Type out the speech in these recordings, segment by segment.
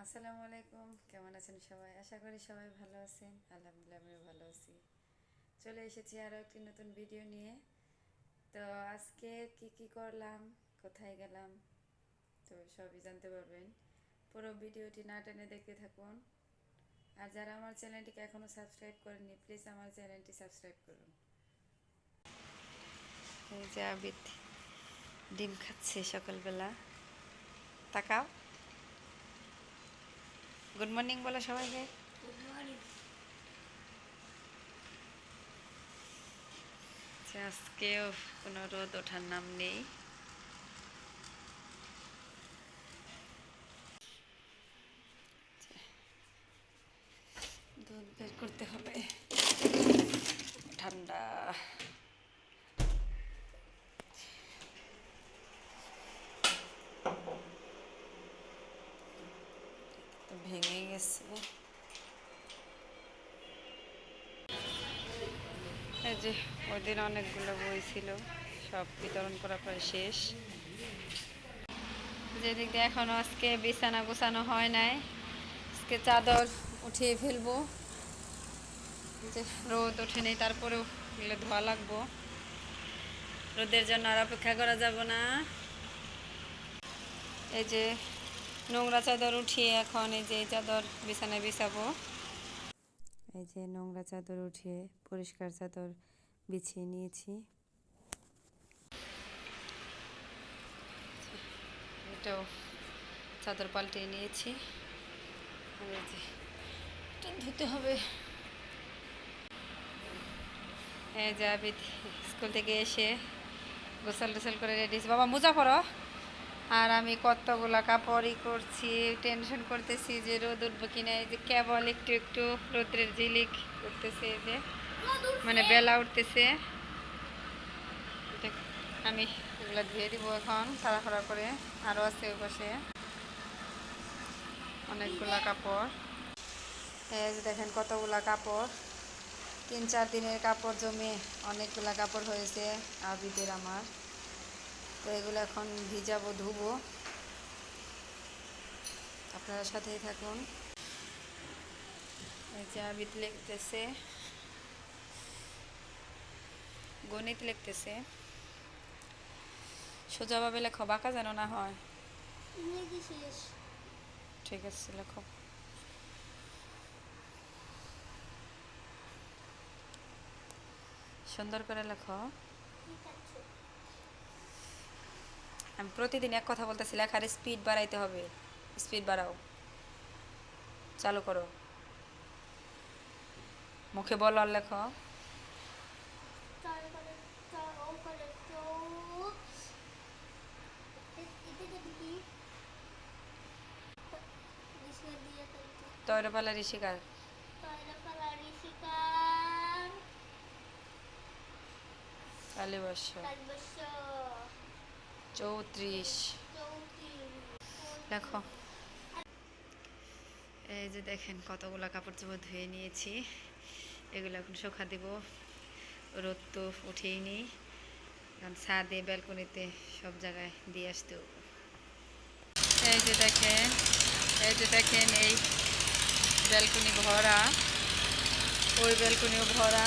আসসালামু আলাইকুম, কেমন আছেন সবাই? আশা করি সবাই ভালো আছেন। আলহামদুলিল্লাহ আমিও ভালো আছি। চলে এসেছি আরও একটি নতুন ভিডিও নিয়ে। তো আজকে কি কি করলাম, কোথায় গেলাম, তো সবই জানতে পারবেন। পুরো ভিডিওটি না টেনে দেখতে থাকুন। আর যারা আমার চ্যানেলটিকে এখনও সাবস্ক্রাইব করেননি, প্লিজ আমার চ্যানেলটি সাবস্ক্রাইব করুন। এই যে আবিদ ডিম খাচ্ছে সকালবেলা। তাকাও, গুড মর্নিং বলো সবাইকে। Good morning. আজকেও কোনো রোদ ওঠার নাম নেই। দুধ বের করতে হবে, ঠান্ডা। তো ভেঙে গেছে। এই যে ওই দিন অনেকগুলো বই ছিল, সব বিতরণ করা প্রায় শেষ। যেদিক দিয়ে এখনও আজকে বিছানা গোছানো হয় নাই, আজকে চাদর উঠিয়ে ফেলবো। যে রোদ ওঠেনি, তারপরেও এগুলো ধোয়া লাগবো। রোদের জন্য আর অপেক্ষা করা যাব না। এই যে নোংরা চাদর উঠিয়ে এখন এই যে চাদর বিছানায় বিছাবো। এই যে নোংরা চাদর উঠিয়ে পরিষ্কার চাদর বিছিয়ে নিয়েছি। এটাও চাদর পাল্টে নিয়েছি। আর এই যে এটা ধুতে হবে। এই যে আবিদ স্কুল থেকে এসে গোসল টোসল করে রেডি। বাবা মোজা পরো। আর আমি কতগুলা কাপড়ই করছি, টেনশন করতেছি যে রোদ উঠবো কিনা। এই যে কেবল একটু একটু রোদ্রের ঝিলিক উঠতেছে, এই যে মানে বেলা উঠতেছে। আমি এগুলো ধুয়ে দিব এখন তাড়াহুড়া করে। আরও আছে ওই পাশে অনেকগুলা কাপড়। এই যে দেখেন কতগুলা কাপড়, 3-4 দিনের কাপড় জমে অনেকগুলা কাপড় হয়েছে আবিদের আমার। তো এগুলো এখন ভিজাবো, ধুবো। আপনারা সাথেই থাকুন। এই যে আবিদ লিখতেছে, গণিত লিখতেছে। সোজাভাবে লেখো, বাঁকা যেন না হয়। ঠিক আছে, লেখো। সুন্দর করে লেখো। আমি প্রতিদিন এক কথা বলতেছি, লেখার স্পিড বাড়াইতে হবে। স্পিড বাড়াও, চালু করো, মুখে বলো আর লেখো। তৈরপালা ঋষিকার, কালীবর্ষ 34 লেখো। এই যে দেখেন কতগুলো কাপড় চোপড় ধুয়ে নিয়েছি, এগুলো এখন শুকা দিব। রোদ তো উঠেই নি, এখন ছাদে ব্যালকনিতে সব জায়গায় দিয়ে আসতে। এই যে দেখেন, এই যে দেখেন এই ব্যালকনি ভরা, ওই ব্যালকনিও ভরা।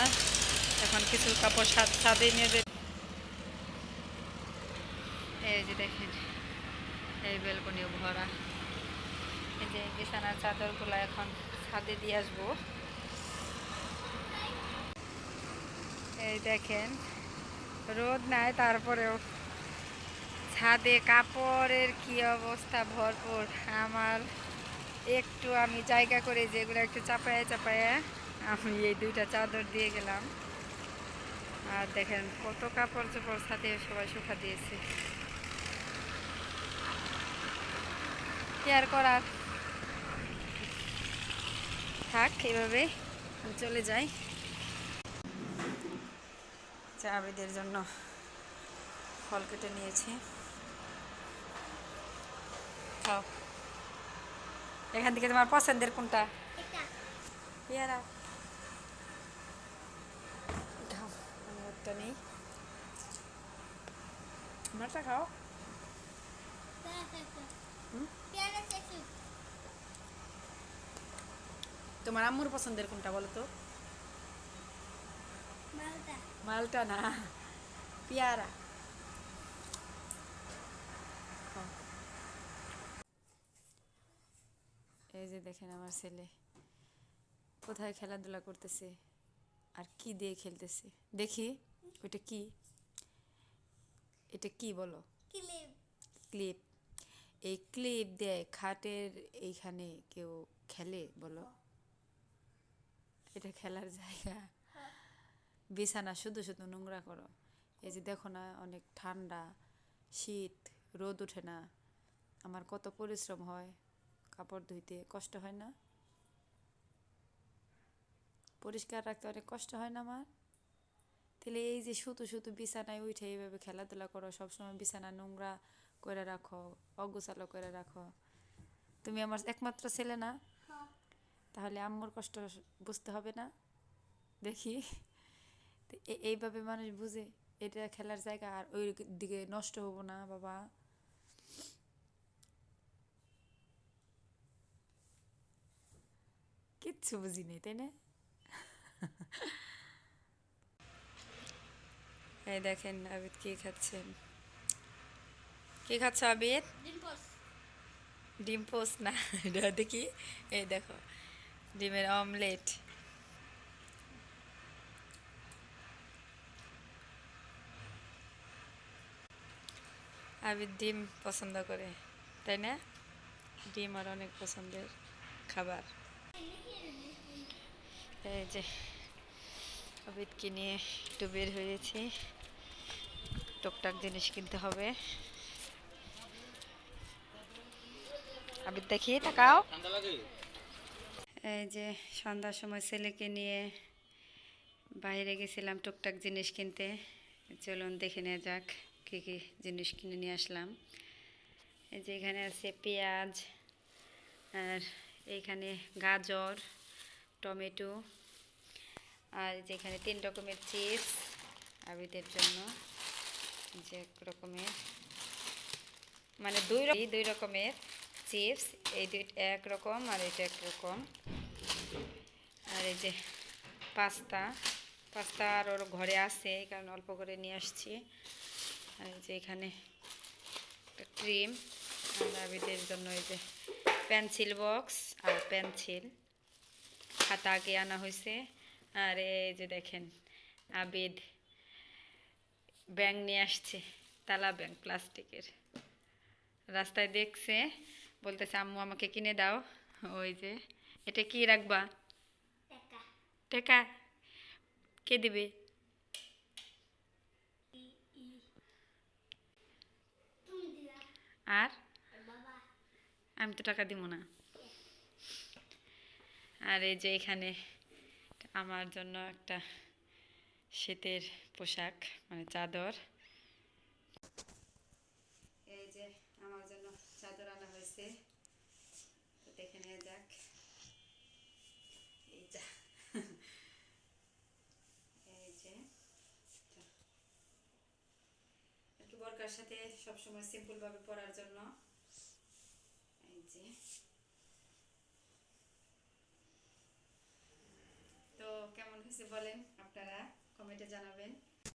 এখন কিছু কাপড় ছাদে নিয়ে যে, এই যে দেখেন এই ব্যালকনিও ভরা। এই যে বিছানার চাদরগুলো এখন ছাদে দিয়ে আসবো। এই দেখেন রোদ নাই, তারপরেও ছাদে কাপড়ের কি অবস্থা, ভরপুর। আমার একটু আমি জায়গা করে যেগুলো একটু চাপায়া চাপায়া আমি এই 2টা চাদর দিয়ে গেলাম। আর দেখেন কত কাপড় চোপড় ছাদে সবাই শুকা দিয়েছে। কি আর করার, থাক এইভাবে চলে যাই। চা আবিদের জন্য ফল কেটে নিয়েছি, খাও। এখান থেকে তোমার পছন্দের কোনটা? পেয়ারা। খাও, আমি ওরটা নেই, আমারটা খাও। তোমার আম্মুর পছন্দের কোনটা বলো তো? মালটা। মালটা না, পেয়ারা। খাও। এই যে দেখেন আমার ছেলে কোথায় খেলাধুলা করতেছে আর কি দিয়ে খেলতেছে দেখি। ওইটা কি? এটা কি বলো? ক্লিপ। ক্লিপ। এই ক্লিপ দিয়ে খাটের এইখানে কেউ খেলে বলো? এটা খেলার জায়গা? বিছানা শুধু শুধু নোংরা করো। এই যে দেখো না, অনেক ঠান্ডা, শীত, রোদ ওঠে না, আমার কত পরিশ্রম হয় কাপড় ধুইতে, কষ্ট হয় না? পরিষ্কার রাখতে অনেক কষ্ট হয় না আমার? তাহলে এই যে শুধু শুধু বিছানায় উঠে এইভাবে খেলাধুলা করো, সবসময় বিছানা নোংরা করে রাখো, অগোছালো করে রাখো, তুমি আমার একমাত্র ছেলে না? তাহলে আম্মুর কষ্ট বুঝতে হবে না? দেখি। তো এইভাবে মানুষ বুঝে এটা খেলার জায়গা আর ওই দিকে নষ্ট হবো না বাবা। কিচ্ছু বুঝি নেই, তাই না? এই দেখেন আবিদ কি খাচ্ছেন। কি খাচ্ছ আবিদ? ডিম্পলস। ডিম পোস্ট না, এটা দেখি। এই দেখো, ডিমের অমলেট। আবিদ ডিম পছন্দ করে, তাই না? ডিম আর অনেক পছন্দের খাবার। এই যে আবিদকে নিয়ে একটু বের হয়েছি, টুকটাক জিনিস কিনতে হবে। আবিদ দেখি তাকাও। এই যে সন্ধ্যার সময় ছেলেকে নিয়ে বাইরে গেছিলাম টুকটাক জিনিস কিনতে। চলুন দেখে নেওয়া যাক কী কী জিনিস কিনে নিয়ে আসলাম। এই যে এখানে আছে পেঁয়াজ, আর এইখানে গাজর, টমেটো, আর যেখানে 3 রকমের চিপস আবিদের জন্য, যে এক রকমের, মানে দুই রকমের চিপস। এই দুই এক রকম আর এটা এক রকম। আর এই যে পাস্তা, পাস্তা আর ওর ঘরে আছে, এই কারণে অল্প করে নিয়ে আসছি। আর এই যে এখানে ক্রিম, আর আবিদের জন্য এই যে পেন্সিল বক্স আর পেন্সিল, খাতা আগে আনা হয়েছে। আর এই যে দেখেন আবিদ ব্যাং নিয়ে আসছে, তালা ব্যাং প্লাস্টিকের। রাস্তায় দেখছে, বলতেছে আম্মু আমাকে কিনে দাও। ওই যে এটা কি রাখবা? টাকা। টাকা? কে দিবে? তুমি দিলা। আর আর বাবা। আমি তো টাকা দিব না। আর এই যে এখানে আমার জন্য একটা শীতের পোশাক, মানে চাদর। এই যে আমার জন্য চাদর আনা হয়েছে, তো দেখে নেওয়া যাক। এই যা, এই যে একটু বরকার সাথে সবসময় সিম্পল ভাবে পরার জন্য। এই যে, তো কেমন হয়েছে বলেন আপনারা, কমেন্টে জানাবেন।